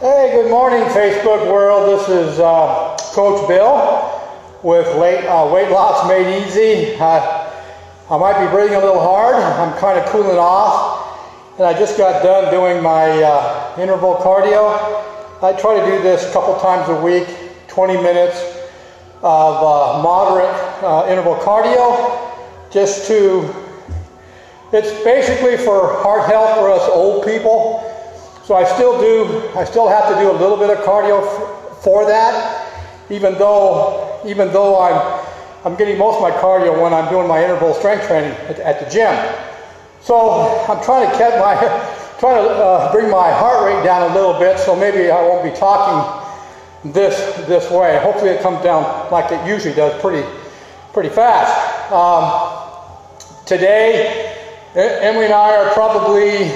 Hey, good morning, Facebook world. This is Coach Bill with Weight Loss Made Easy. I might be breathing a little hard. I'm kind of cooling off, and I just got done doing my interval cardio. I try to do this a couple times a week, 20 minutes of moderate interval cardio, just to, it's basically for heart health for us old people. So I still have to do a little bit of cardio for that, even though I'm getting most of my cardio when I'm doing my interval strength training at the gym. So I'm trying to bring my heart rate down a little bit, so maybe I won't be talking this way. Hopefully it comes down like it usually does, pretty fast. Today, Emily and I are probably,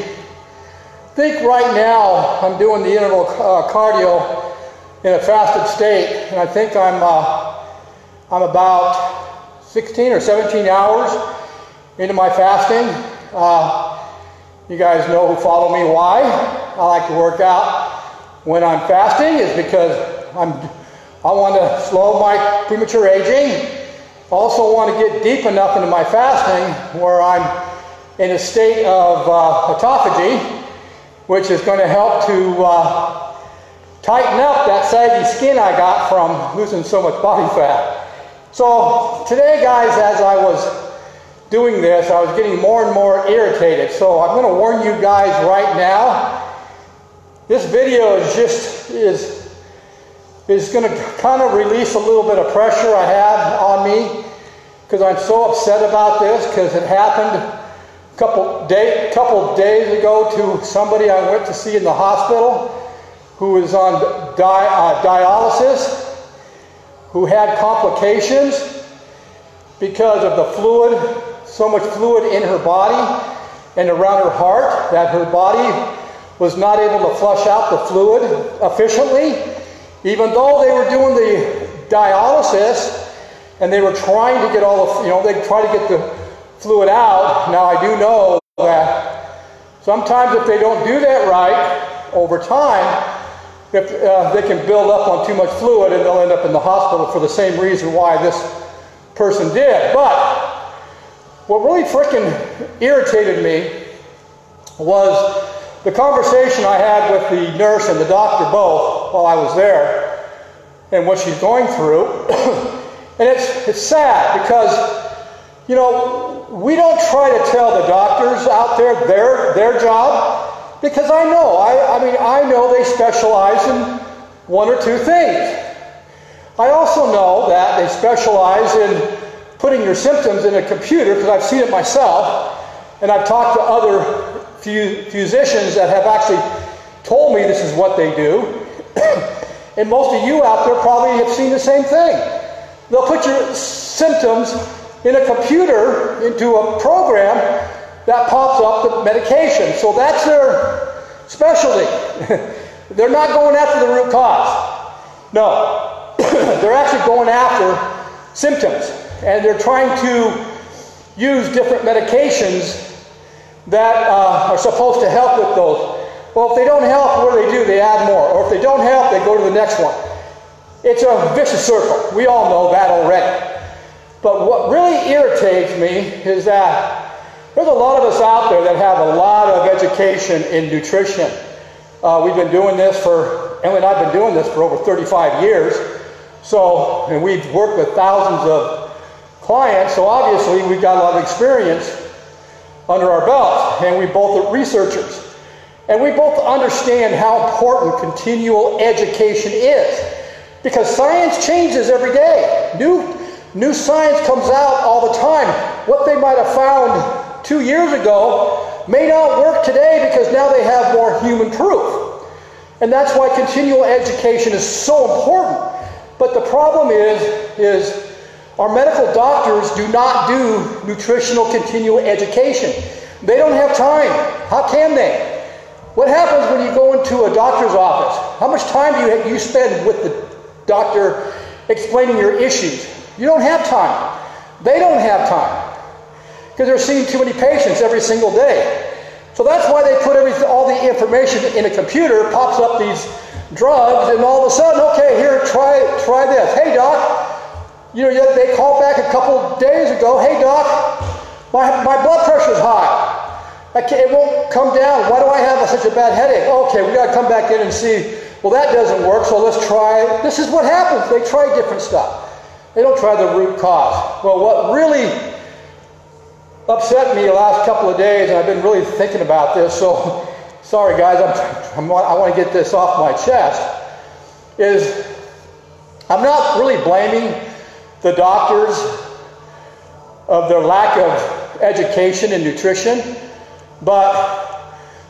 I think right now I'm doing the interval cardio in a fasted state, and I think I'm about 16 or 17 hours into my fasting. You guys know who follow me why I like to work out when I'm fasting is because I want to slow my premature aging. Also want to get deep enough into my fasting where I'm in a state of autophagy, which is going to help to tighten up that saggy skin I got from losing so much body fat. So today, guys, as I was doing this, I was getting more and more irritated. So I'm going to warn you guys right now. This video is going to kind of release a little bit of pressure I have on me because I'm so upset about this because it happened couple days ago to somebody I went to see in the hospital who was on dialysis, who had complications because of the fluid, so much fluid in her body and around her heart that her body was not able to flush out the fluid efficiently, even though they were doing the dialysis and they were trying to get all the, they try to get the fluid out. Now I do know that sometimes if they don't do that right over time, if they can build up on too much fluid and they'll end up in the hospital for the same reason why this person did. But what really freaking irritated me was the conversation I had with the nurse and the doctor both while I was there and what she's going through. And it's sad because we don't try to tell the doctors out there their job, because I know they specialize in one or two things. I also know that they specialize in putting your symptoms in a computer, because I've seen it myself, and I've talked to other physicians that have actually told me this is what they do. And most of you out there probably have seen the same thing. They'll put your symptoms in a computer into a program that pops up the medication. So that's their specialty. They're not going after the root cause. No, they're actually going after symptoms. And they're trying to use different medications that are supposed to help with those. Well, if they don't help, what do? They add more. Or if they don't help, they go to the next one. It's a vicious circle. We all know that already. But what really irritates me is that there's a lot of us out there that have a lot of education in nutrition. We've been doing this Emily and I have been doing this for over 35 years. So, and we've worked with thousands of clients, so obviously we've got a lot of experience under our belt, and we both are researchers. And we both understand how important continual education is, because science changes every day. New science comes out all the time. What they might have found 2 years ago may not work today because now they have more human proof. And that's why continual education is so important. But the problem is our medical doctors do not do nutritional continual education. They don't have time. How can they? What happens when you go into a doctor's office? How much time do you spend with the doctor explaining your issues? You don't have time. They don't have time because they're seeing too many patients every single day. So that's why they put all the information in a computer, pops up these drugs, and all of a sudden, okay, here, try this. Hey, doc, you know, they called back a couple days ago. Hey, doc, my blood pressure's high. It won't come down. Why do I have such a bad headache? Okay, we got to come back in and see. Well, that doesn't work, so let's try. This is what happens. They try different stuff. They don't try the root cause. Well, what really upset me the last couple of days, and I've been really thinking about this, so sorry guys, I want to get this off my chest, is I'm not really blaming the doctors of their lack of education in nutrition, but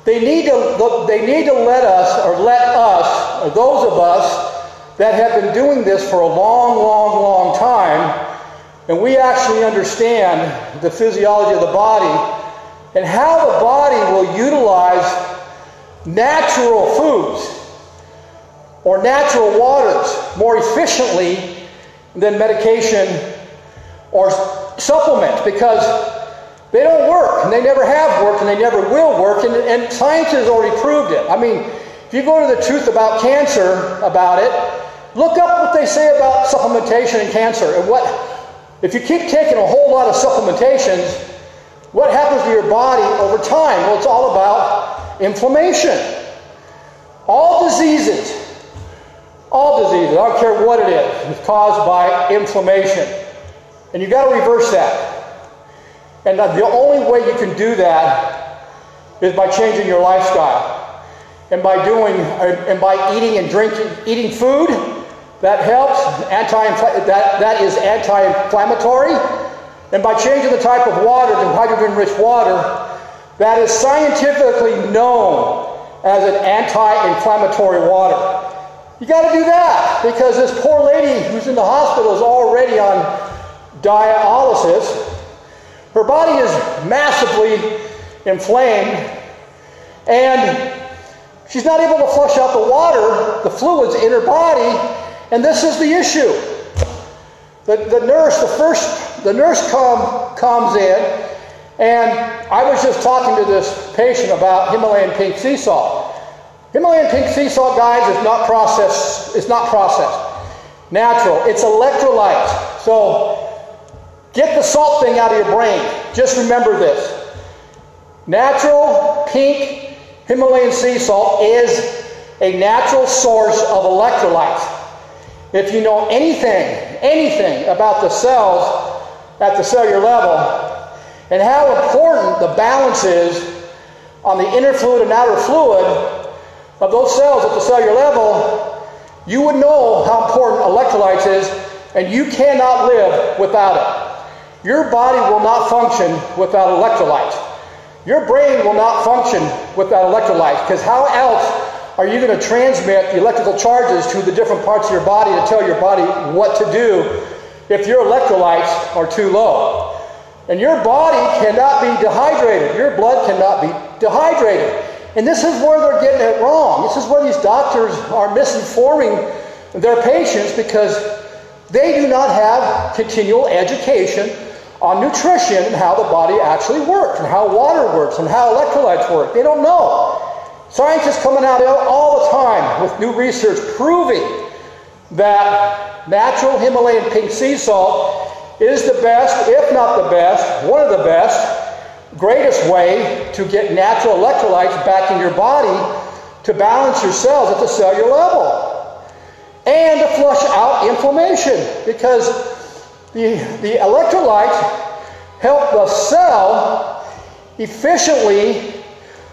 they need to let us, or those of us that have been doing this for a long time, and we actually understand the physiology of the body and how the body will utilize natural foods or natural waters more efficiently than medication or supplements, because they don't work, and they never have worked, and they never will work, and science has already proved it. I mean, if you go to the truth about cancer, about it, look up what they say about supplementation and cancer, and if you keep taking a whole lot of supplementations, what happens to your body over time? Well, it's all about inflammation. All diseases, I don't care what it is caused by inflammation. And you've got to reverse that. And the only way you can do that is by changing your lifestyle. And by eating and drinking, eating food that helps, that is anti-inflammatory, and by changing the type of water to hydrogen-rich water that is scientifically known as an anti-inflammatory water. You got to do that, because this poor lady who's in the hospital is already on dialysis. Her body is massively inflamed, and she's not able to flush out the water, the fluids in her body, and this is the issue. The nurse comes in, and I was just talking to this patient about Himalayan pink sea salt. Himalayan pink sea salt, guys, is not processed. It's not processed. Natural. It's electrolytes. So get the salt thing out of your brain. Just remember this. Natural pink Himalayan sea salt is a natural source of electrolytes. If you know anything about the cells at the cellular level and how important the balance is on the inner fluid and outer fluid of those cells at the cellular level, you would know how important electrolytes is, and you cannot live without it. Your body will not function without electrolytes. Your brain will not function without electrolytes, because how else are you going to transmit the electrical charges to the different parts of your body to tell your body what to do if your electrolytes are too low? And your body cannot be dehydrated. Your blood cannot be dehydrated. And this is where they're getting it wrong. This is where these doctors are misinforming their patients, because they do not have continual education on nutrition and how the body actually works, and how water works, and how electrolytes work. They don't know. Scientists coming out all the time with new research proving that natural Himalayan pink sea salt is the best, if not the best, one of the best, greatest way to get natural electrolytes back in your body to balance your cells at the cellular level. And to flush out inflammation, because the electrolytes help the cell efficiently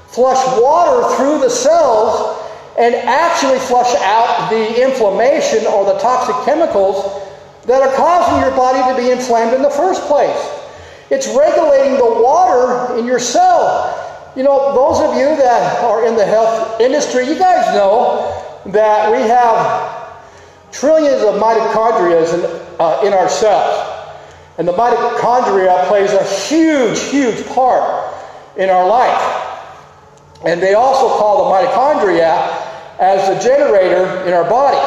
flush water through the cells and actually flush out the inflammation or the toxic chemicals that are causing your body to be inflamed in the first place. It's regulating the water in your cell. You know, those of you that are in the health industry, you guys know that we have trillions of mitochondria in our cells. And the mitochondria plays a huge part in our life. And they also call the mitochondria as the generator in our body,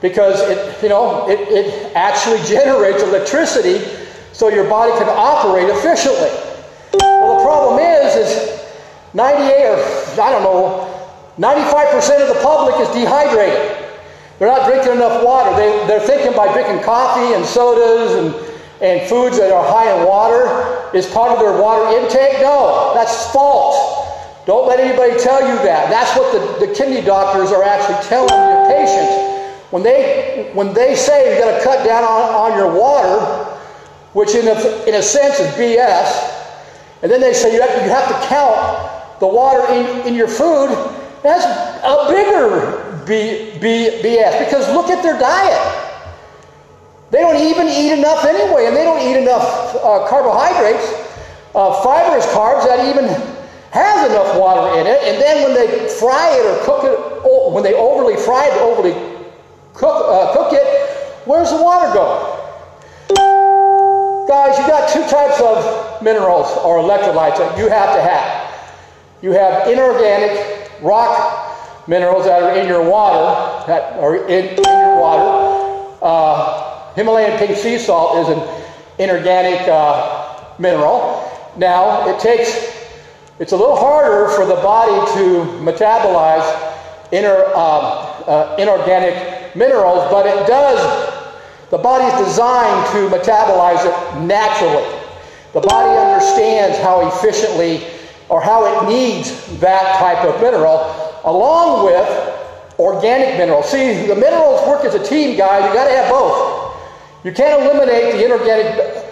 because it actually generates electricity so your body can operate efficiently. Well, the problem is 98 or I don't know, 95% of the public is dehydrated. They're not drinking enough water. They're thinking by drinking coffee and sodas and foods that are high in water is part of their water intake. No, that's false. Don't let anybody tell you that. That's what the kidney doctors are actually telling your patients. When they say you've got to cut down on your water, which in a sense is BS, and then they say you have to count the water in your food, that's a bigger BS, because look at their diet. They don't even eat enough anyway, and they don't eat enough carbohydrates, fibrous carbs that even has enough water in it. And then when they fry it or cook it, when they overly fry it, overly cook it, where's the water go? Guys, you got two types of minerals or electrolytes that you have to have. You have inorganic rock minerals that are in your water, Himalayan pink sea salt is an inorganic mineral. Now, it's a little harder for the body to metabolize inorganic minerals, but it does. The body is designed to metabolize it naturally. The body understands how efficiently or how it needs that type of mineral, along with organic minerals. See, the minerals work as a team, guys. You got to have both. You can't eliminate the inorganic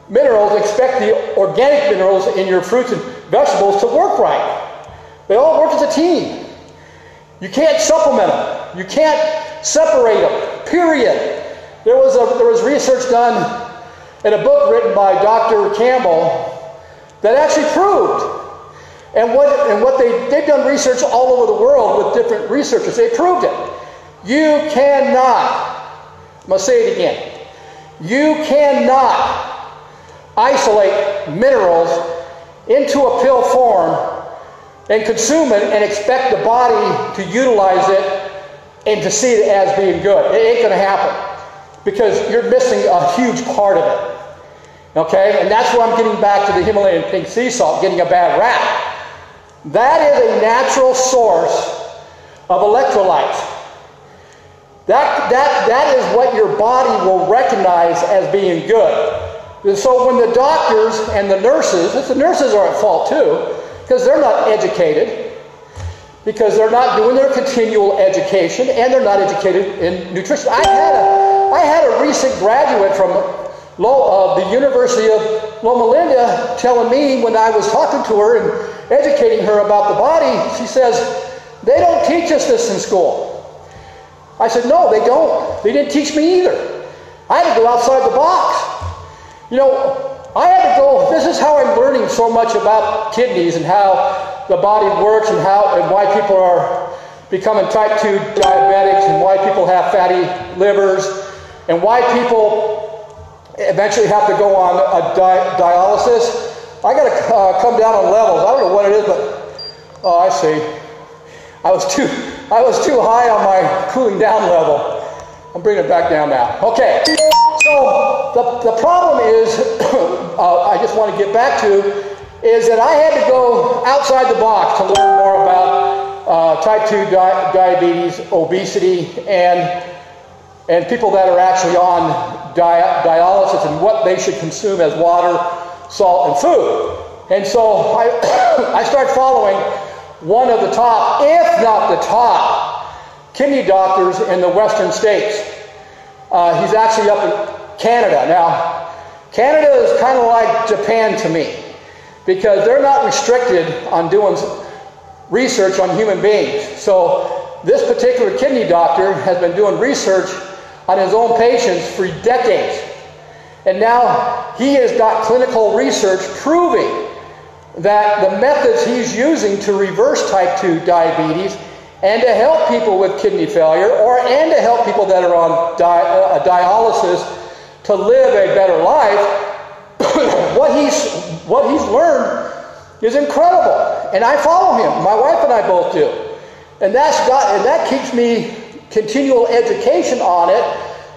minerals and expect the organic minerals in your fruits and vegetables to work right. They all work as a team. You can't supplement them. You can't separate them, period. There was research done in a book written by Dr. Campbell that actually proved, and what they've done research all over the world with different researchers. They proved it. You cannot, I'm going to say it again, you cannot isolate minerals into a pill form and consume it and expect the body to utilize it and to see it as being good. It ain't going to happen, because you're missing a huge part of it. Okay? And that's where I'm getting back to the Himalayan pink sea salt getting a bad rap. That is a natural source of electrolytes. That is what your body will recognize as being good. And so when the doctors and the nurses are at fault too, because they're not educated, because they're not doing their continual education, and they're not educated in nutrition. I had a recent graduate from the University of Loma Linda telling me, when I was talking to her and educating her about the body, she says, they don't teach us this in school. I said, no, they don't. They didn't teach me either. I had to go outside the box. You know, I had to go, this is how I'm learning so much about kidneys and how the body works and why people are becoming type 2 diabetics and why people have fatty livers and why people eventually have to go on a dialysis. I got to come down on levels. I don't know what it is, but oh, I see. I was too high on my cooling down level. I'm bringing it back down now. Okay. So the problem is, I just want to get back to, is that I had to go outside the box to learn more about type 2 diabetes, obesity, and people that are actually on dialysis and what they should consume as water, salt, and food. And so I started following one of the top, if not the top, kidney doctors in the western states. He's actually up in Canada. Now, Canada is kind of like Japan to me, because they're not restricted on doing research on human beings. So this particular kidney doctor has been doing research on his own patients for decades. And now he has got clinical research proving that the methods he's using to reverse type 2 diabetes and to help people with kidney failure and to help people that are on dialysis to live a better life, what he's learned is incredible. And I follow him. My wife and I both do. And that keeps me continual education on it.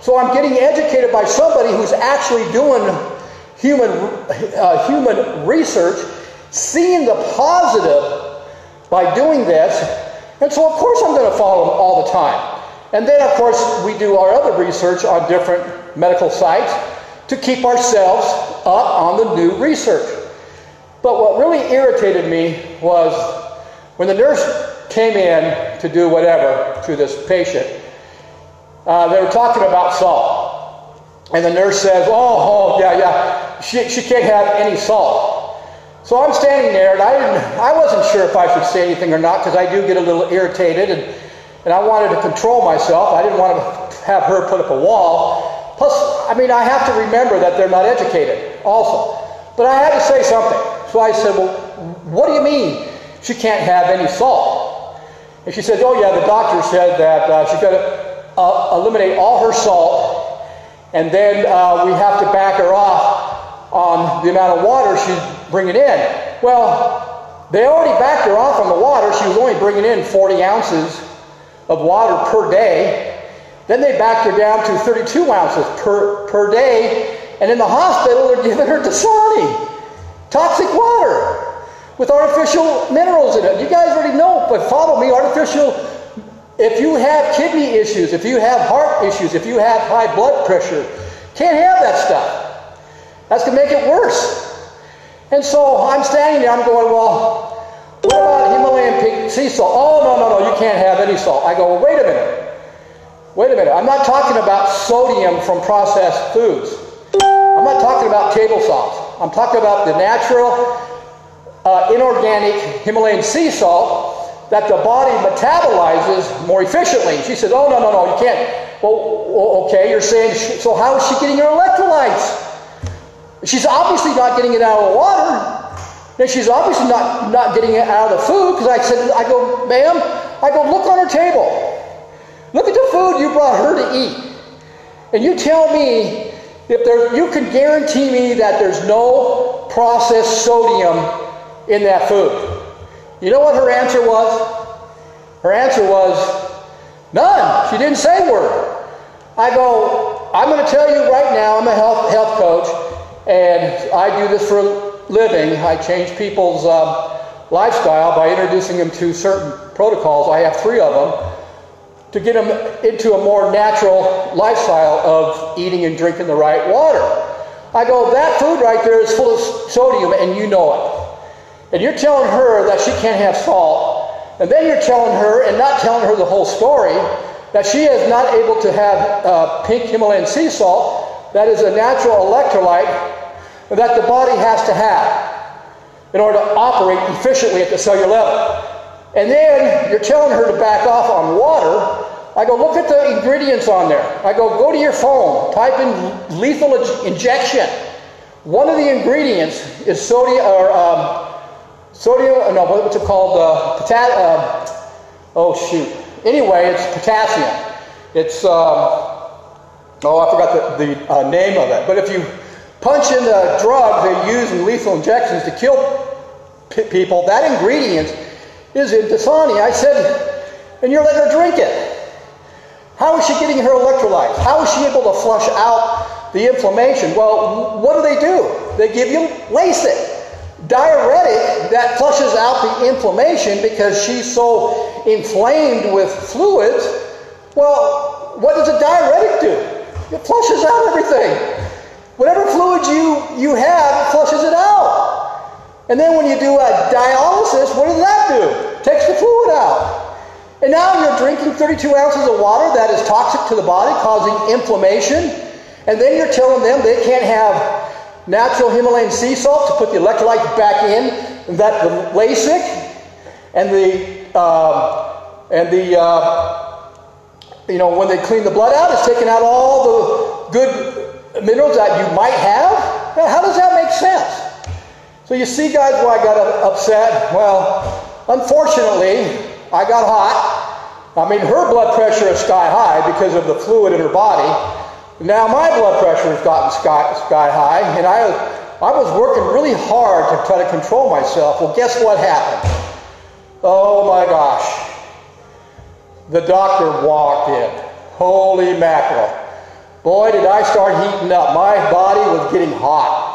So I'm getting educated by somebody who's actually doing human research, seeing the positive by doing this, And so, of course, I'm going to follow them all the time. And then, of course, we do our other research on different medical sites to keep ourselves up on the new research. But what really irritated me was when the nurse came in to do whatever to this patient, they were talking about salt. And the nurse says, yeah, she can't have any salt. So I'm standing there, and I wasn't sure if I should say anything or not, because I do get a little irritated, and I wanted to control myself. I didn't want to have her put up a wall. Plus, I mean, I have to remember that they're not educated also. But I had to say something. So I said, well, what do you mean she can't have any salt? And she said, oh yeah, the doctor said that she's got to eliminate all her salt, and then we have to back her off on the amount of water she's bringing in. Well, they already backed her off on the water. She was only bringing in 40 ounces of water per day. Then they backed her down to 32 ounces per day. And in the hospital, they're giving her Dasani, toxic water, with artificial minerals in it. You guys already know, but follow me, artificial. If you have kidney issues, if you have heart issues, if you have high blood pressure, can't have that stuff. That's going to make it worse. And so I'm standing there, I'm going, well, what about Himalayan pink sea salt? Oh, no, you can't have any salt. I go, well, wait a minute. I'm not talking about sodium from processed foods. I'm not talking about table salt. I'm talking about the natural, inorganic Himalayan sea salt that the body metabolizes more efficiently. She says, oh, no, you can't. Well, okay, you're saying, so how is she getting her electrolytes? She's obviously not getting it out of the water. And she's obviously not getting it out of the food, because I go, ma'am, look on her table. Look at the food you brought her to eat. And you tell me you can guarantee me that there's no processed sodium in that food. You know what her answer was? Her answer was, none. She didn't say a word. I go, I'm going to tell you right now, I'm a health coach, and I do this for a living. I change people's lifestyle by introducing them to certain protocols. I have 3 of them to get them into a more natural lifestyle of eating and drinking the right water. I go, that food right there is full of sodium, and you know it. And you're telling her that she can't have salt, and then you're telling her, and not telling her the whole story, that she is not able to have pink Himalayan sea salt. That is a natural electrolyte that the body has to have in order to operate efficiently at the cellular level. And then you're telling her to back off on water. I go, look at the ingredients on there. I go to your phone, type in lethal injection. One of the ingredients is sodium, what's it called? Anyway, it's potassium. It's, I forgot the name of it. But if you punch in the drug they use in lethal injections to kill people, that ingredient is in Dasani. I said, and you're letting her drink it. How is she getting her electrolytes? How is she able to flush out the inflammation? Well, what do? They give you Lasix, diuretic that flushes out the inflammation because she's so inflamed with fluids. Well, what does a diuretic do? It flushes out everything. Whatever fluids you have, it flushes it out. And then when you do a dialysis, what does that do? It takes the fluid out. And now you're drinking 32 ounces of water that is toxic to the body, causing inflammation. And then you're telling them they can't have natural Himalayan sea salt to put the electrolytes back in, that the Lasix and when they clean the blood out, it's taking out all the good minerals that you might have. How does that make sense? So you see, guys, why I got upset? Well, unfortunately, I got hot. I mean, her blood pressure is sky high because of the fluid in her body. Now my blood pressure has gotten sky high, and I was working really hard to try to control myself. Well, guess what happened? Oh my gosh. The doctor walked in. Holy mackerel. Boy, did I start heating up. My body was getting hot.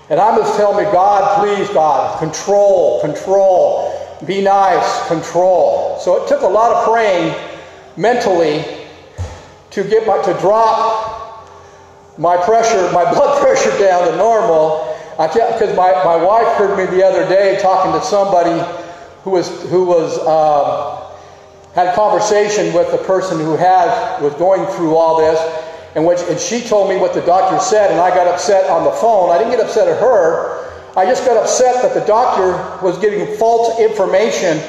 And I was telling me, God, please, God, control. be nice, control. So it took a lot of praying mentally to drop my blood pressure down to normal. Because my wife heard me the other day talking to somebody who had a conversation with the person who was going through all this, and she told me what the doctor said, and I got upset on the phone. I didn't get upset at her. I just got upset that the doctor was giving false information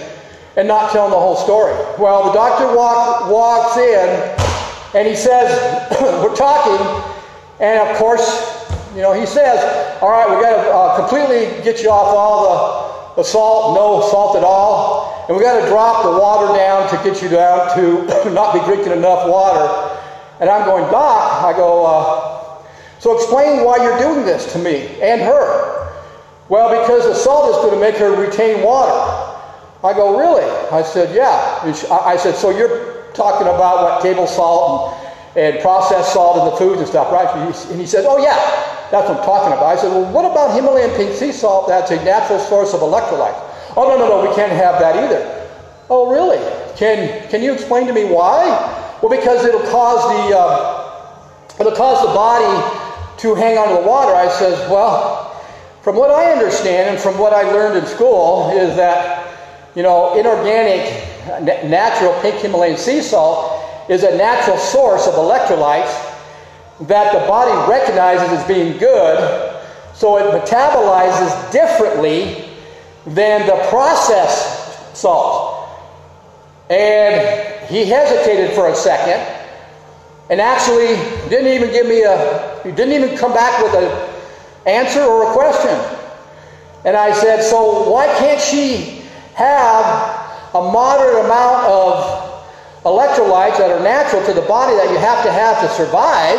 and not telling the whole story. Well, the doctor walks in, and he says, we're talking, and of course, he says, all right, we got to completely get you off all the salt, no salt at all, and we got to drop the water down to get you down to not be drinking enough water. And I'm going, Doc, I go, so explain why you're doing this to me and her. Well, because the salt is going to make her retain water. I go, really? I said, yeah. I said, so you're talking about what table salt and processed salt in the foods and stuff, right? And he says, oh yeah. That's what I'm talking about. I said, well, what about Himalayan pink sea salt? That's a natural source of electrolytes. Oh, no, we can't have that either. Oh, really? Can you explain to me why? Well, because it'll cause the body to hang on to the water. I says, well, from what I understand and from what I learned in school is that, inorganic, natural pink Himalayan sea salt is a natural source of electrolytes that the body recognizes as being good, so it metabolizes differently than the processed salt. And he hesitated for a second, and actually didn't even come back with an answer or a question. And I said, so why can't she have a moderate amount of electrolytes that are natural to the body that you have to survive?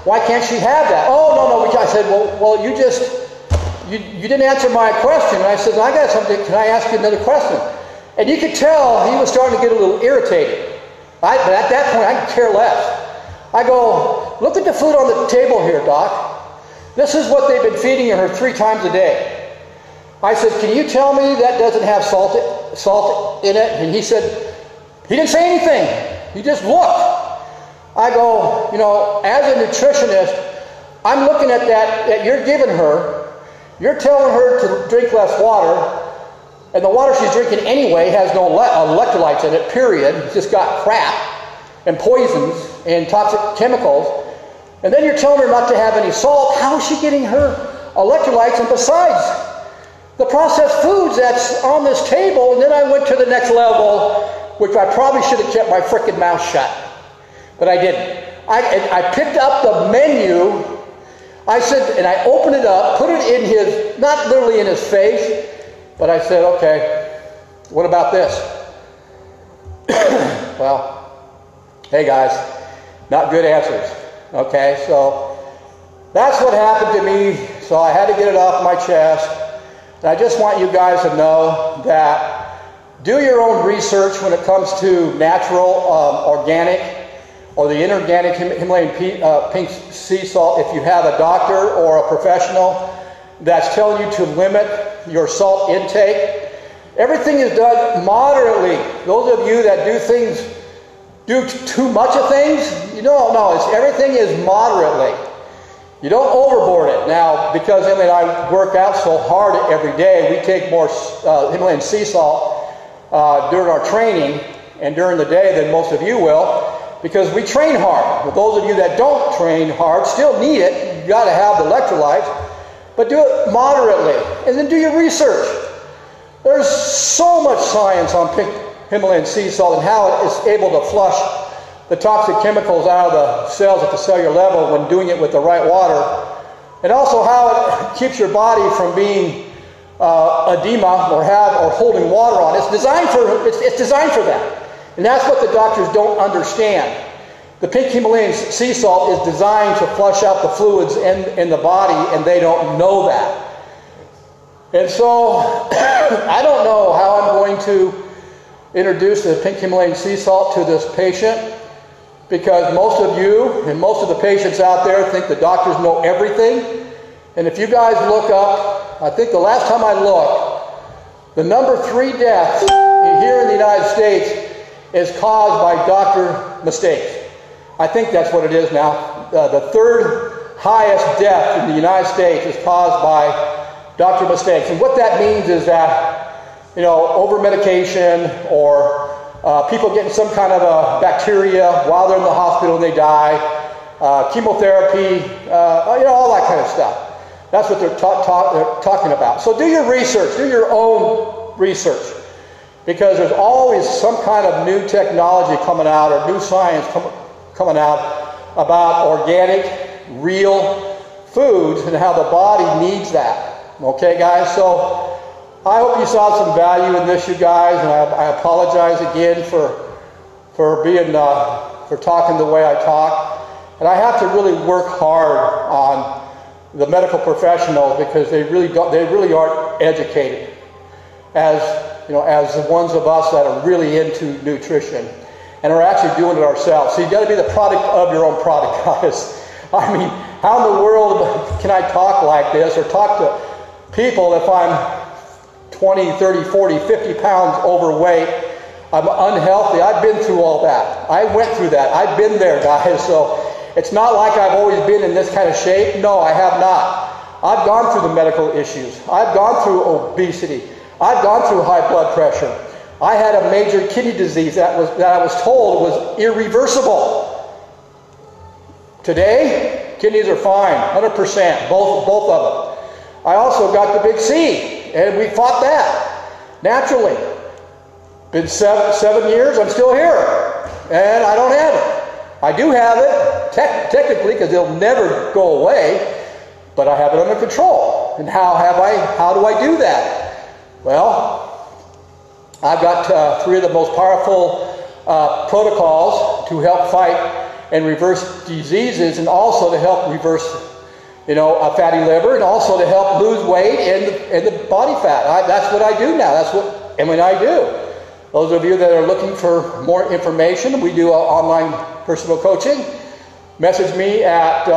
Why can't she have that? Oh, no. I said, well, you didn't answer my question. And I said, I got something. Can I ask you another question? And you could tell he was starting to get a little irritated. But at that point, I could care less. I go, look at the food on the table here, Doc. This is what they've been feeding her 3 times a day. I said, can you tell me that doesn't have salt in it? And he said, he didn't say anything. He just looked. I go, as a nutritionist, I'm looking at that you're giving her. You're telling her to drink less water, and the water she's drinking anyway has no electrolytes in it, period. It's just got crap and poisons and toxic chemicals. And then you're telling her not to have any salt. How is she getting her electrolytes? And besides, the processed foods that's on this table, and then I went to the next level, which I probably should have kept my frickin' mouth shut. But I didn't. I picked up the menu. I said, and I opened it up, put it in his, not literally in his face, but I said, okay, what about this? Well, hey guys, not good answers. Okay, so that's what happened to me. So I had to get it off my chest. And I just want you guys to know that do your own research when it comes to natural, organic, or the inorganic Himalayan pink sea salt. If you have a doctor or a professional that's telling you to limit your salt intake, everything is done moderately. Those of you that do too much of things, everything is moderately. You don't overboard it. Now, because Emily and I work out so hard every day, we take more Himalayan sea salt during our training and during the day than most of you will, because we train hard. Well, those of you that don't train hard still need it. You've got to have the electrolytes, but do it moderately. And then do your research. There's so much science on pink Himalayan sea salt and how it is able to flush the toxic chemicals out of the cells at the cellular level when doing it with the right water. And also how it keeps your body from being edema or holding water on. It's designed for that. And that's what the doctors don't understand. The pink Himalayan sea salt is designed to flush out the fluids in the body, and they don't know that. And so I don't know how I'm going to introduce the pink Himalayan sea salt to this patient, because most of you and most of the patients out there think the doctors know everything. And if you guys look up, I think the last time I looked, The number 3 deaths here in the United States is caused by doctor mistakes. I think that's what it is now. The 3rd highest death in the United States is caused by doctor mistakes. And what that means is that, you know, over medication, or people getting some kind of a bacteria while they're in the hospital and they die, chemotherapy, you know, all that kind of stuff. That's what they're talking about. So do your research, do your own research, because there's always some kind of new technology coming out, or new science coming out about organic, real foods and how the body needs that. Okay, guys? So I hope you saw some value in this, you guys, and I apologize again for talking the way I talk. And I have to really work hard on the medical professionals, because they really aren't educated as, you know, as the ones of us that are really into nutrition and are actually doing it ourselves. So you got to be the product of your own product, guys. I mean, how in the world can I talk like this, or talk to people if I'm 20, 30, 40, 50 pounds overweight? I'm unhealthy. I've been through all that. I went through that. I've been there, guys. So it's not like I've always been in this kind of shape. No, I have not. I've gone through the medical issues. I've gone through obesity. I've gone through high blood pressure. I had a major kidney disease that I was told was irreversible. Today, kidneys are fine, 100%, both of them. I also got the big C, and we fought that naturally. Been seven years, I'm still here, and I don't have it. I do have it, technically, because it'll never go away, but I have it under control. And how do I do that? Well, I've got 3 of the most powerful protocols to help fight and reverse diseases, and also to help reverse, you know, a fatty liver, and also to help lose weight and the body fat. That's what I do now. That's what I do. Those of you that are looking for more information, we do online personal coaching. Message me at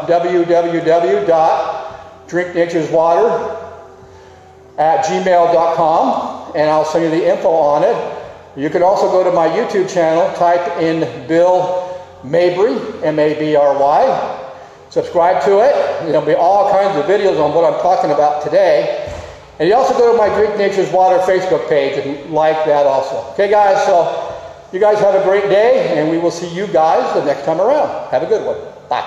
www.drinknatureswater@gmail.com, and I'll send you the info on it. You can also go to my YouTube channel, type in Bill Mabry, M-A-B-R-Y. Subscribe to it. There'll be all kinds of videos on what I'm talking about today. And you also go to my Drink Nature's Water Facebook page and like that also. Okay, guys, so you guys have a great day, and we will see you guys the next time around. Have a good one. Bye.